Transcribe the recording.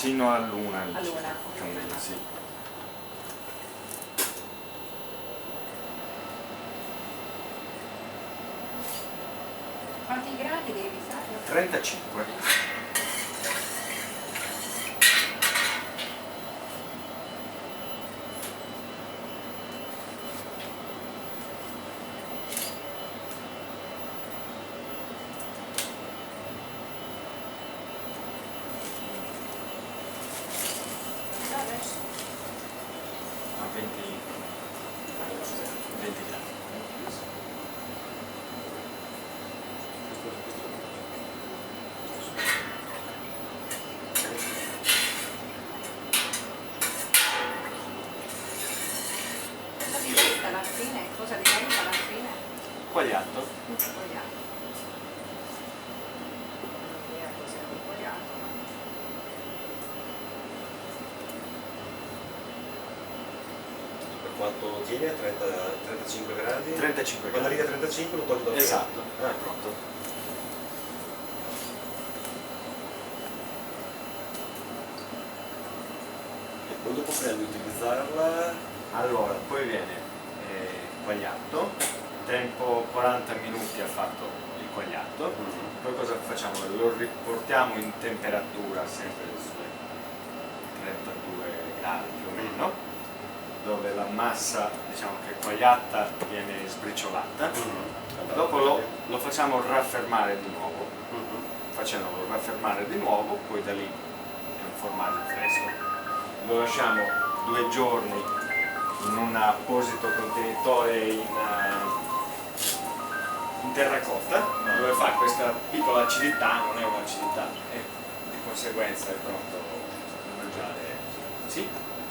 Sino all'una. All'una. Candela, sì. Quanti gradi devi fare? 35. Adesso? A 20 gradi. Cosa ti resta alla fine? Cosa diventa alla fine? Quagliato. Infogliato. Non ho idea cos'è un infogliato, ma... Per quanto tiene? 35 gradi? 35 Quando gradi. arriva a 35 lo tolgo dal Esatto. forno. È pronto. E poi dopo prendo di utilizzarla. Allora, poi viene quagliato, tempo 40 minuti ha fatto il quagliato, poi cosa facciamo? Lo riportiamo in temperatura sempre sui 32 gradi più o meno, dove la massa, diciamo che quagliata viene sbriciolata, dopo lo facciamo raffermare di nuovo, facendolo raffermare di nuovo, poi da lì è un formaggio fresco. Lo lasciamo 2 giorni in un apposito contenitore in terracotta, dove fa questa piccola acidità, non è un'acidità, e di conseguenza è pronto da mangiare. Sì?